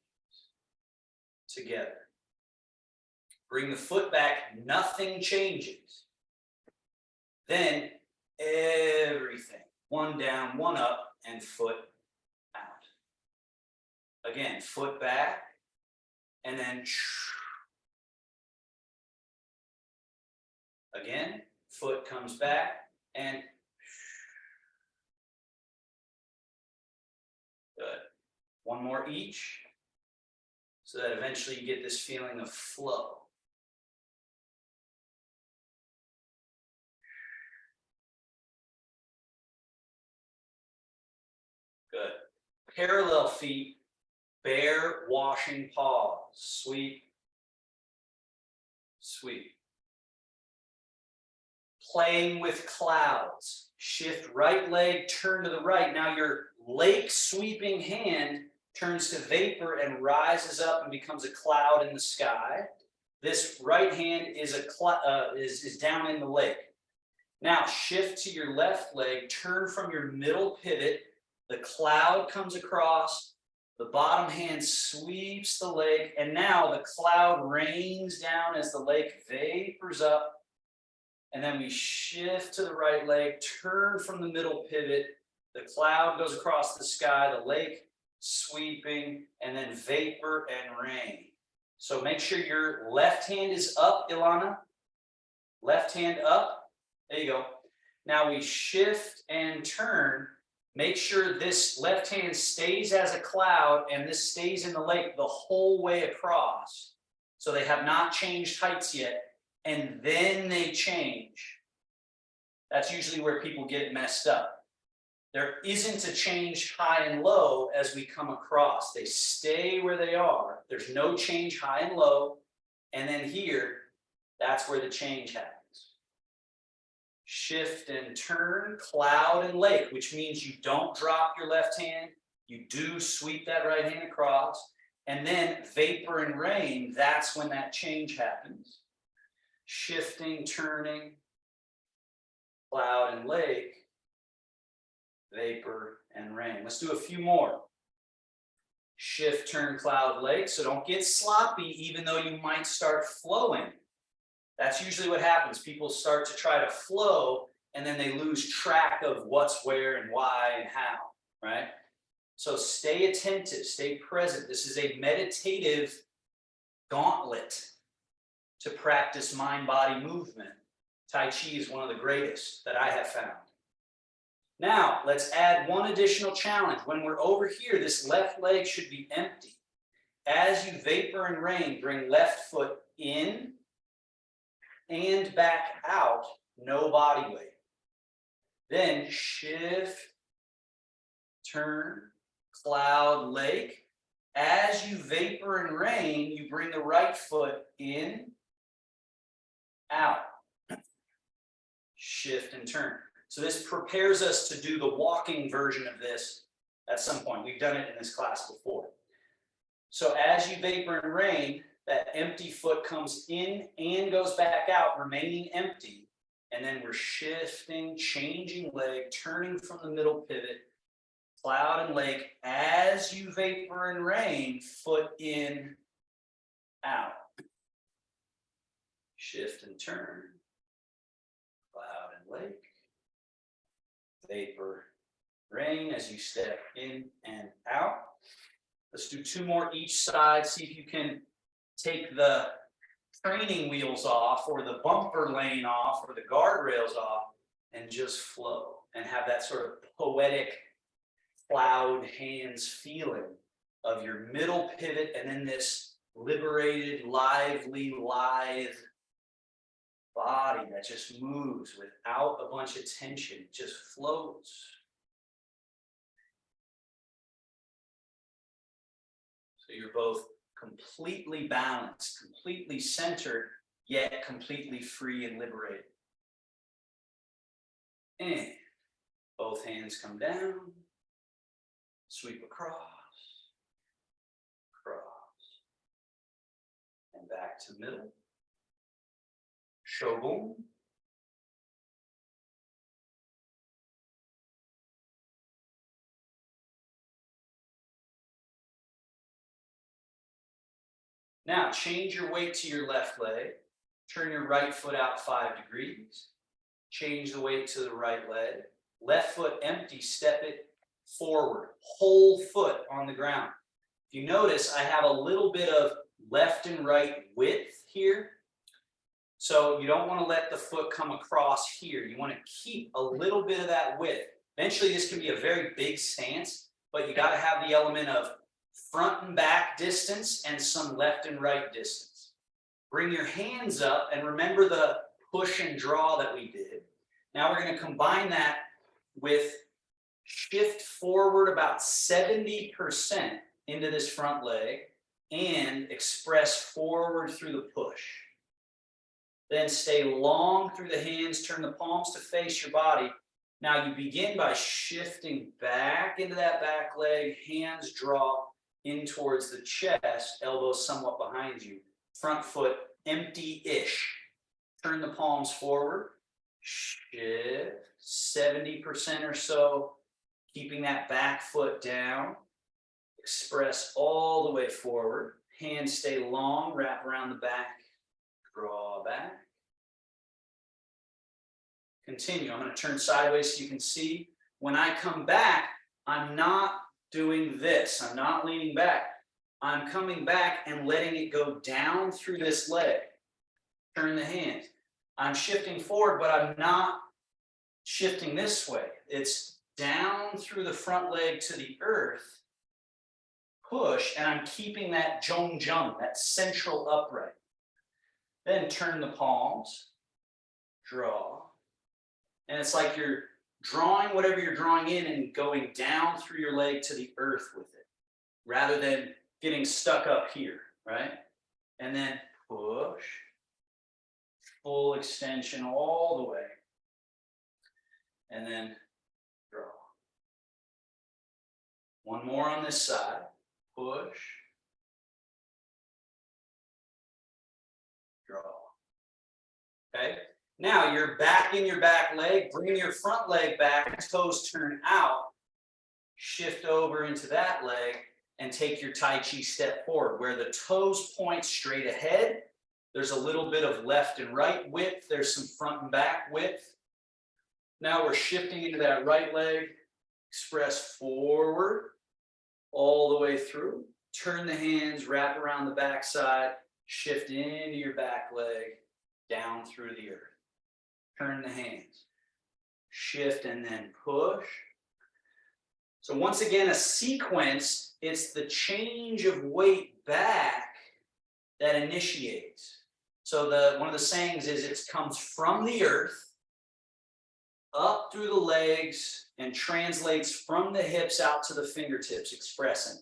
together. Bring the foot back, nothing changes. Then everything, one down, one up, and foot out. Again, foot back, and then again, foot comes back, and good. One more each, so that eventually you get this feeling of flow. Good. Parallel feet, bear washing paws. Sweep, sweep. Playing with clouds. Shift right leg, turn to the right. Now your lake sweeping hand turns to vapor and rises up and becomes a cloud in the sky. This right hand is is down in the lake. Now shift to your left leg, turn from your middle pivot. The cloud comes across, the bottom hand sweeps the lake, and now the cloud rains down as the lake vapors up. And then we shift to the right leg, turn from the middle pivot, the cloud goes across the sky, the lake sweeping, and then vapor and rain. So make sure your left hand is up, Ilana. Left hand up. There you go. Now we shift and turn. Make sure this left hand stays as a cloud and this stays in the lake the whole way across. So they have not changed heights yet, and then they change. That's usually where people get messed up. There isn't a change high and low as we come across. They stay where they are. There's no change high and low. And then here, that's where the change happens. Shift and turn, cloud and lake, which means you don't drop your left hand. You do sweep that right hand across. And then vapor and rain, that's when that change happens. Shifting, turning, cloud and lake, vapor and rain. Let's do a few more. Shift, turn, cloud, lake. So don't get sloppy, even though you might start flowing. That's usually what happens. People start to try to flow, and then they lose track of what's where and why and how, right? So stay attentive, stay present. This is a meditative gauntlet to practice mind-body movement. Tai Chi is one of the greatest that I have found. Now, let's add one additional challenge. When we're over here, this left leg should be empty. As you vapor and rain, bring left foot in and back out, no body weight. Then shift, turn, cloud, lake. As you vapor and rain, you bring the right foot in, out, shift and turn. So this prepares us to do the walking version of this at some point. We've done it in this class before. So as you vapor and rain, That empty foot comes in and goes back out, remaining empty. And then we're shifting, changing leg, turning from the middle pivot, cloud and lake. As you vapor and rain, foot in, out. Shift and turn, cloud and lake. Vapor, rain as you step in and out. Let's do 2 more each side. See if you can take the training wheels off or the bumper lane off or the guardrails off and just flow and have that sort of poetic cloud hands feeling of your middle pivot and then this liberated, lively, lithe body that just moves without a bunch of tension, just flows. So you're both completely balanced, completely centered, yet completely free and liberated. And both hands come down, sweep across, and back to middle. Shogun. Now change your weight to your left leg. Turn your right foot out 5 degrees. Change the weight to the right leg. Left foot empty, step it forward. Whole foot on the ground. If you notice, I have a little bit of left and right width here. So you don't want to let the foot come across here. You want to keep a little bit of that width. Eventually, this can be a very big stance, but you got to have the element of front and back distance and some left and right distance. Bring your hands up and remember the push and draw that we did. Now we're going to combine that with shift forward about 70% into this front leg and express forward through the push. Then stay long through the hands, turn the palms to face your body. Now you begin by shifting back into that back leg, hands draw in towards the chest, elbows somewhat behind you. Front foot empty-ish. Turn the palms forward, shift 70% or so, keeping that back foot down. Express all the way forward. Hands stay long, wrap around the back. Draw back. Continue. I'm going to turn sideways so you can see. When I come back, I'm not doing this. I'm not leaning back. I'm coming back and letting it go down through this leg. Turn the hands. I'm shifting forward, but I'm not shifting this way. It's down through the front leg to the earth. Push, and I'm keeping that zhong-zheng, that central upright. Then turn the palms, draw. And it's like you're drawing whatever you're drawing in and going down through your leg to the earth with it, rather than getting stuck up here, right? And then push, full extension all the way. And then draw. One more on this side, push. Draw. Okay. Now you're back in your back leg. Bring your front leg back. Toes turn out. Shift over into that leg and take your Tai Chi step forward. Where the toes point straight ahead, there's a little bit of left and right width. There's some front and back width. Now we're shifting into that right leg. Express forward all the way through. Turn the hands, wrap around the back side. Shift into your back leg, down through the earth. Turn the hands. Shift and then push. So once again, a sequence, it's the change of weight back that initiates. So one of the sayings is it comes from the earth, up through the legs, and translates from the hips out to the fingertips, expressing.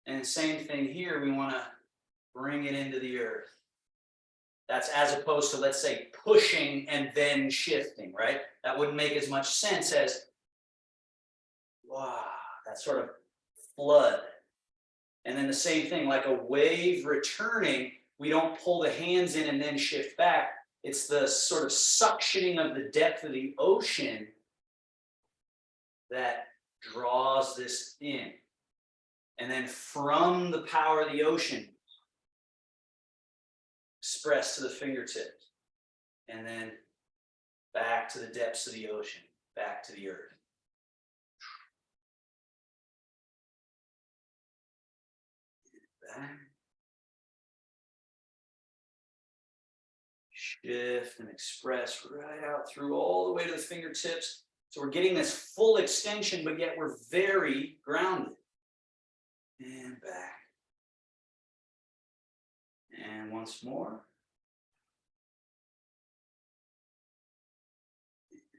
And same thing here, we want to bring it into the earth. That's as opposed to, let's say, pushing and then shifting, right? That wouldn't make as much sense as, wow, that sort of flood. And then the same thing, like a wave returning, we don't pull the hands in and then shift back. It's the sort of suctioning of the depth of the ocean that draws this in. And then from the power of the ocean, express to the fingertips. And then back to the depths of the ocean, back to the earth. Back. Shift and express right out through all the way to the fingertips. So we're getting this full extension, but yet we're very grounded. And back. And once more.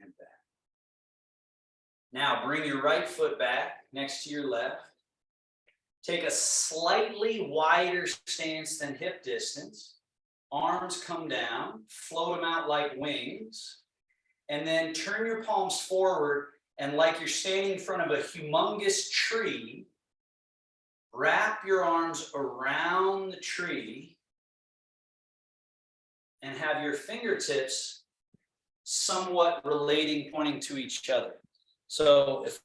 And back. Now bring your right foot back next to your left. Take a slightly wider stance than hip distance. Arms come down, float them out like wings, and then turn your palms forward, and like you're standing in front of a humongous tree, wrap your arms around the tree and have your fingertips somewhat relating, pointing to each other. So if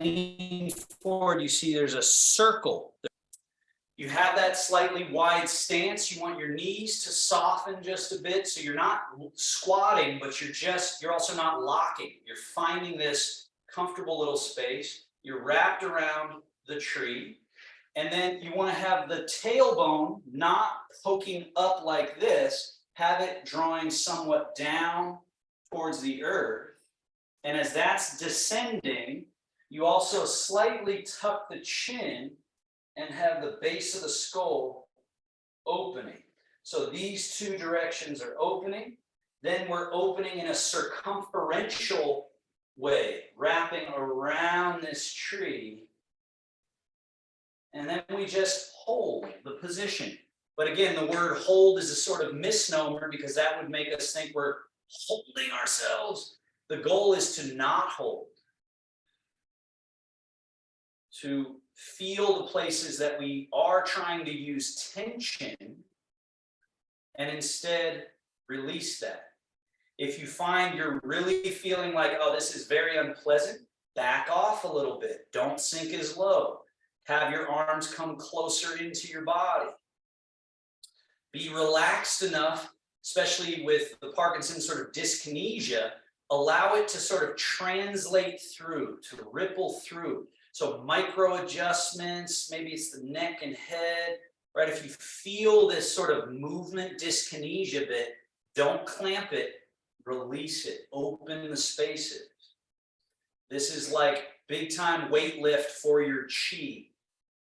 lean forward, you see there's a circle. You have that slightly wide stance. You want your knees to soften just a bit, so you're not squatting, but you're also not locking. You're finding this comfortable little space. You're wrapped around the tree, and then you want to have the tailbone not poking up like this. Have it drawing somewhat down towards the earth, and as that's descending, you also slightly tuck the chin and have the base of the skull opening. So these two directions are opening. Then we're opening in a circumferential way, wrapping around this tree. And then we just hold the position. But again, the word hold is a sort of misnomer because that would make us think we're holding ourselves. The goal is to not hold. To feel the places that we are trying to use tension and instead release that. If you find you're really feeling like, oh, this is very unpleasant, back off a little bit. Don't sink as low. Have your arms come closer into your body. Be relaxed enough, especially with the Parkinson's sort of dyskinesia, allow it to sort of translate through, to ripple through. So micro adjustments, maybe it's the neck and head, right? If you feel this sort of movement dyskinesia bit, don't clamp it, release it, open the spaces. This is like big time weight lift for your chi.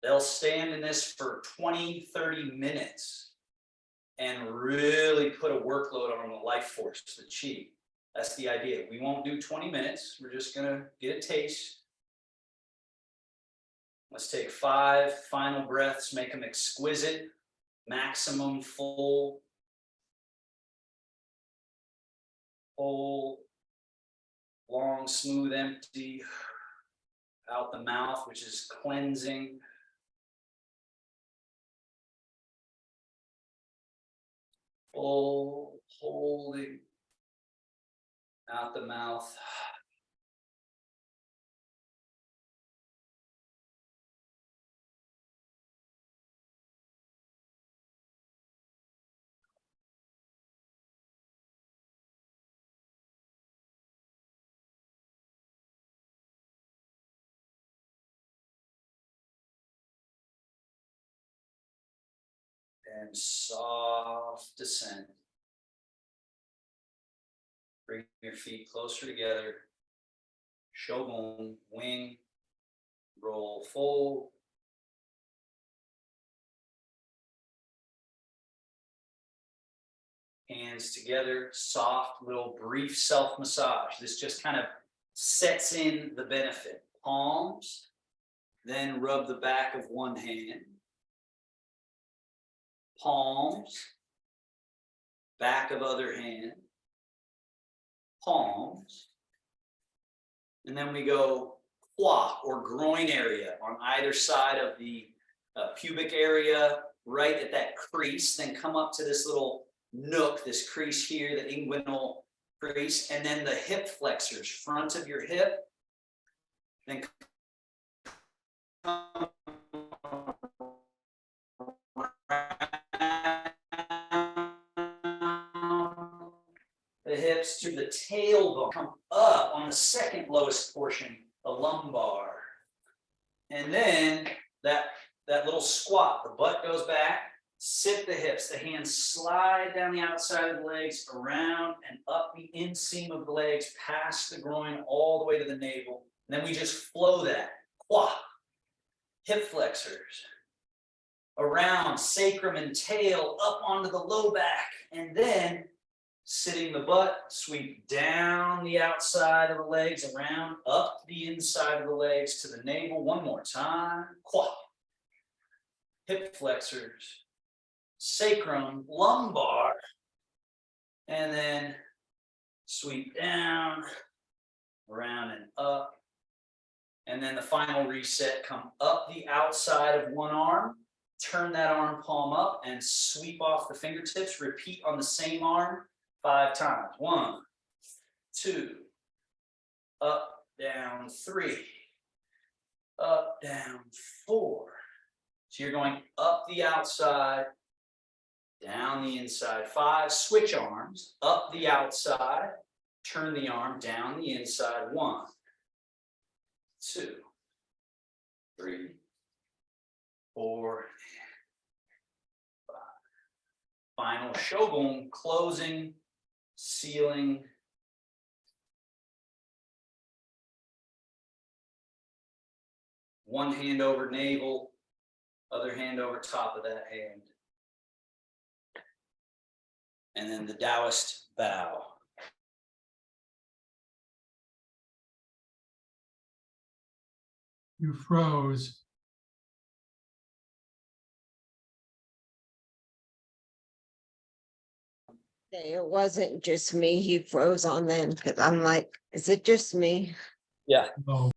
They'll stand in this for 20, 30 minutes and really put a workload on the life force, the chi. That's the idea. We won't do 20 minutes. We're just going to get a taste. Let's take 5 final breaths, make them exquisite, maximum full. Hold, long, smooth, empty, out the mouth, which is cleansing. Full, holding, out the mouth. And soft descent. Bring your feet closer together. Shogun, wing, roll, fold. Hands together, soft, little brief self-massage. This just kind of sets in the benefit. Palms, then rub the back of one hand. Palms, back of other hand. Palms, And then we go qua or groin area on either side of the pubic area, right at that crease, then come up to this little nook, this crease here, the inguinal crease, and then the hip flexors, front of your hip, then come the hips to the tailbone, come up on the second lowest portion, the lumbar. And then that little squat, the butt goes back, sit the hips, the hands slide down the outside of the legs, around and up the inseam of the legs, past the groin, all the way to the navel. And then we just flow that, qua, hip flexors, around sacrum and tail, up onto the low back, and then sitting the butt, sweep down the outside of the legs, around, up the inside of the legs to the navel. One more time, qua, hip flexors, sacrum, lumbar, and then sweep down, around and up. And then the final reset, come up the outside of one arm, turn that arm palm up and sweep off the fingertips. Repeat on the same arm 5 times. 1, 2, up, down, 3, up, down, 4. So you're going up the outside, down the inside. 5, switch arms, up the outside, turn the arm, down the inside. 1, 2, 3, 4, 5. Final shogun, closing, sealing. One hand over navel, other hand over top of that hand. And then the Taoist bow. You froze. It wasn't just me, he froze on then, because I'm like, is it just me? Yeah. Oh.